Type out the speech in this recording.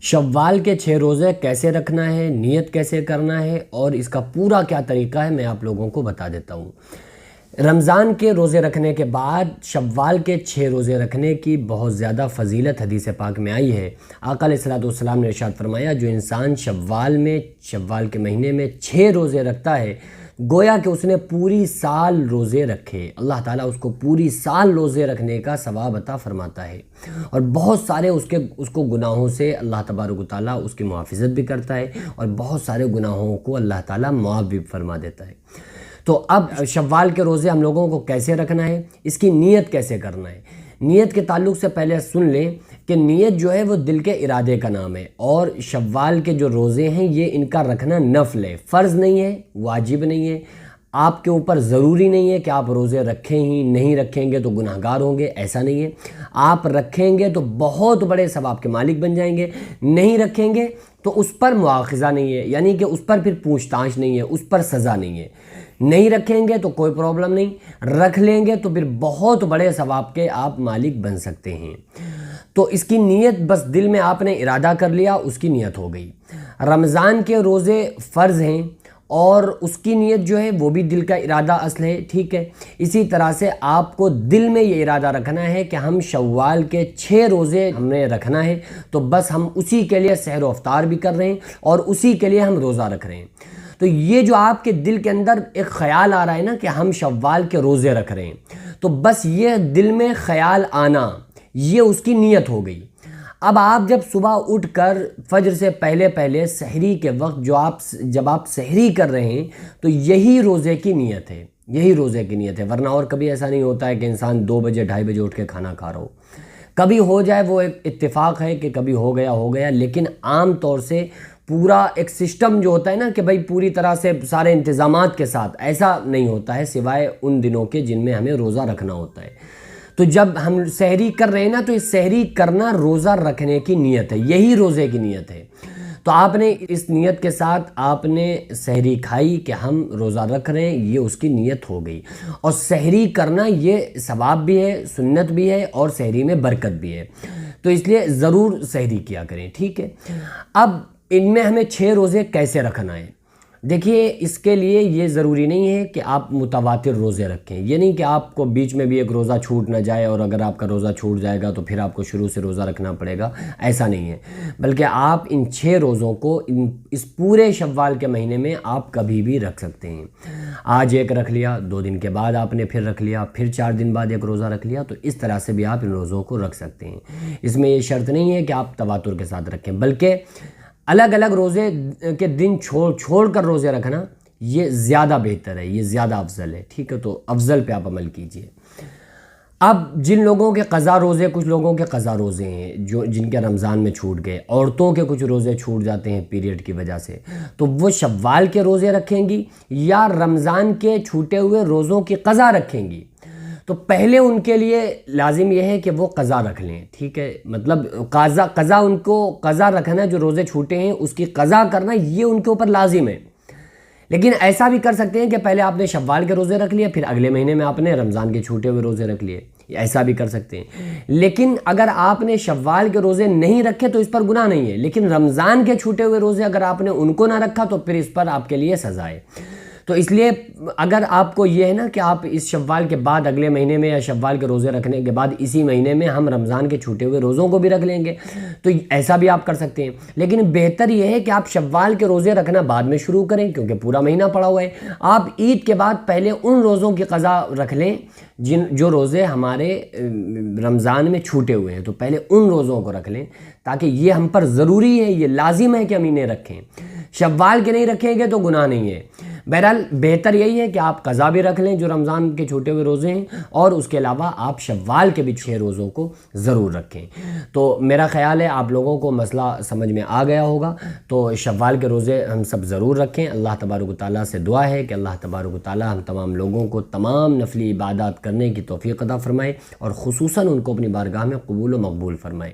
شوال کے 6 روزے کیسے رکھنا ہے، نیت کیسے کرنا ہے اور اس کا پورا کیا طریقہ ہے میں آپ لوگوں کو بتا دیتا ہوں۔ رمضان کے روزے رکھنے کے بعد شوال کے 6 روزے رکھنے کی بہت زیادہ فضیلت حدیث پاک میں آئی ہے۔ آقا علیہ الصلوۃ والسلام نے ارشاد فرمایا، جو انسان شوال کے مہینے میں 6 روزے رکھتا ہے، گویا کہ اس نے پوری سال روزے رکھے، اللہ تعالیٰ اس کو پوری سال روزے رکھنے کا ثواب عطا فرماتا ہے، اور بہت سارے اس کو گناہوں سے اللہ تبارک و تعالیٰ اس کی محافظت بھی کرتا ہے، اور بہت سارے گناہوں کو اللہ تعالیٰ معاف بھی فرما دیتا ہے۔ تو اب شوال کے روزے ہم لوگوں کو کیسے رکھنا ہے، اس کی نیت کیسے کرنا ہے۔ نیت کے تعلق سے پہلے سن لیں کہ نیت جو ہے وہ دل کے ارادے کا نام ہے، اور شوال کے جو روزے ہیں یہ ان کا رکھنا نفل ہے، فرض نہیں ہے، واجب نہیں ہے، آپ کے اوپر ضروری نہیں ہے کہ آپ روزے رکھیں ہی، نہیں رکھیں گے تو گناہگار ہوں گے، ایسا نہیں ہے۔ آپ رکھیں گے تو بہت بڑے ثواب کے مالک بن جائیں گے، نہیں رکھیں گے تو اس پر مواخذہ نہیں ہے، یعنی کہ اس پر پھر پوچھ تاچھ نہیں ہے، اس پر سزا نہیں ہے۔ نہیں رکھیں گے تو کوئی پرابلم نہیں، رکھ لیں گے تو پھر بہت بڑے ثواب کے آپ مالک بن سکتے ہیں۔ تو اس کی نیت بس دل میں آپ نے ارادہ کر لیا، اس کی نیت ہو گئی۔ رمضان کے روزے فرض ہیں اور اس کی نیت جو ہے وہ بھی دل کا ارادہ اصل ہے، ٹھیک ہے۔ اسی طرح سے آپ کو دل میں یہ ارادہ رکھنا ہے کہ ہم شوال کے 6 روزے ہم نے رکھنا ہے، تو بس ہم اسی کے لیے سحر و افطار بھی کر رہے ہیں اور اسی کے لیے ہم روزہ رکھ رہے ہیں۔ تو یہ جو آپ کے دل کے اندر ایک خیال آ رہا ہے نا کہ ہم شوال کے روزے رکھ رہے ہیں، تو بس یہ دل میں خیال آنا، یہ اس کی نیت ہو گئی۔ اب آپ جب صبح اٹھ کر فجر سے پہلے سحری کے وقت جب آپ سحری کر رہے ہیں تو یہی روزے کی نیت ہے، یہی روزے کی نیت ہے، ورنہ اور کبھی ایسا نہیں ہوتا ہے کہ انسان 2 بجے 2:30 بجے اٹھ کے کھانا کھا رہا ہو۔ کبھی ہو جائے، وہ ایک اتفاق ہے کہ کبھی ہو گیا، لیکن عام طور سے پورا ایک سسٹم جو ہوتا ہے نا کہ بھائی پوری طرح سے سارے انتظامات کے ساتھ، ایسا نہیں ہوتا ہے سوائے ان دنوں کے جن میں ہمیں روزہ رکھنا ہوتا ہے۔ تو جب ہم سحری کر رہے ہیں نا، تو یہ سحری کرنا روزہ رکھنے کی نیت ہے، یہی روزے کی نیت ہے۔ تو آپ نے اس نیت کے ساتھ آپ نے سحری کھائی کہ ہم روزہ رکھ رہے ہیں، یہ اس کی نیت ہو گئی، اور سحری کرنا یہ ثواب بھی ہے، سنت بھی ہے، اور سحری میں برکت بھی ہے، تو اس لیے ضرور سحری کیا کریں، ٹھیک ہے۔ اب ان میں ہمیں 6 روزے کیسے رکھنا ہے؟ دیکھیے، اس کے لیے یہ ضروری نہیں ہے کہ آپ متواتر روزے رکھیں، یہ نہیں کہ آپ کو بیچ میں بھی ایک روزہ چھوٹ نہ جائے، اور اگر آپ کا روزہ چھوٹ جائے گا تو پھر آپ کو شروع سے روزہ رکھنا پڑے گا، ایسا نہیں ہے۔ بلکہ آپ ان 6 روزوں کو اس پورے شوال کے مہینے میں آپ کبھی بھی رکھ سکتے ہیں۔ آج ایک رکھ لیا، 2 دن کے بعد آپ نے پھر رکھ لیا، پھر 4 دن بعد ایک روزہ رکھ لیا، تو اس طرح سے بھی آپ ان روزوں کو رکھ سکتے ہیں۔ اس میں یہ شرط نہیں ہے کہ آپ تواتر کے ساتھ رکھیں، بلکہ الگ الگ روزے کے دن چھوڑ کر روزے رکھنا یہ زیادہ بہتر ہے، یہ زیادہ افضل ہے، ٹھیک ہے۔ تو افضل پہ آپ عمل کیجئے۔ اب جن لوگوں کے قضا روزے، کچھ لوگوں کے قضا روزے ہیں جن کے رمضان میں چھوٹ گئے، عورتوں کے کچھ روزے چھوٹ جاتے ہیں پیریڈ کی وجہ سے، تو وہ شوال کے روزے رکھیں گی یا رمضان کے چھوٹے ہوئے روزوں کی قضا رکھیں گی؟ تو پہلے ان کے لیے لازم یہ ہے کہ وہ قضا رکھ لیں، ٹھیک ہے۔ مطلب قضا ان کو قضا رکھنا، جو روزے چھوٹے ہیں اس کی قضا کرنا، یہ ان کے اوپر لازم ہے۔ لیکن ایسا بھی کر سکتے ہیں کہ پہلے آپ نے شوال کے روزے رکھ لیے، پھر اگلے مہینے میں آپ نے رمضان کے چھوٹے ہوئے روزے رکھ لیے، ایسا بھی کر سکتے ہیں۔ لیکن اگر آپ نے شوال کے روزے نہیں رکھے تو اس پر گناہ نہیں ہے، لیکن رمضان کے چھوٹے ہوئے روزے اگر آپ نے ان کو نہ رکھا تو پھر اس پر آپ کے لیے سزا ہے۔ تو اس لیے اگر آپ کو یہ ہے نا کہ آپ اس شوال کے بعد اگلے مہینے میں، یا شوال کے روزے رکھنے کے بعد اسی مہینے میں ہم رمضان کے چھوٹے ہوئے روزوں کو بھی رکھ لیں گے، تو ایسا بھی آپ کر سکتے ہیں۔ لیکن بہتر یہ ہے کہ آپ شوال کے روزے رکھنا بعد میں شروع کریں، کیونکہ پورا مہینہ پڑا ہوا ہے۔ آپ عید کے بعد پہلے ان روزوں کی قضا رکھ لیں جو روزے ہمارے رمضان میں چھوٹے ہوئے ہیں، تو پہلے ان روزوں کو رکھ لیں، تاکہ یہ ہم پر ضروری ہے، یہ لازم ہے کہ ہم انہیں رکھیں۔ شوال کے نہیں رکھیں گے تو گناہ نہیں ہے۔ بہرحال بہتر یہی ہے کہ آپ قضا بھی رکھ لیں جو رمضان کے چھوٹے ہوئے روزے ہیں، اور اس کے علاوہ آپ شوال کے بھی 6 روزوں کو ضرور رکھیں۔ تو میرا خیال ہے آپ لوگوں کو مسئلہ سمجھ میں آ گیا ہوگا۔ تو شوال کے روزے ہم سب ضرور رکھیں۔ اللہ تبارک و تعالیٰ سے دعا ہے کہ اللہ تبارک و تعالیٰ ہم تمام لوگوں کو تمام نفلی عبادات کرنے کی توفیق عطا فرمائے، اور خصوصاً ان کو اپنی بارگاہ میں قبول و مقبول فرمائے۔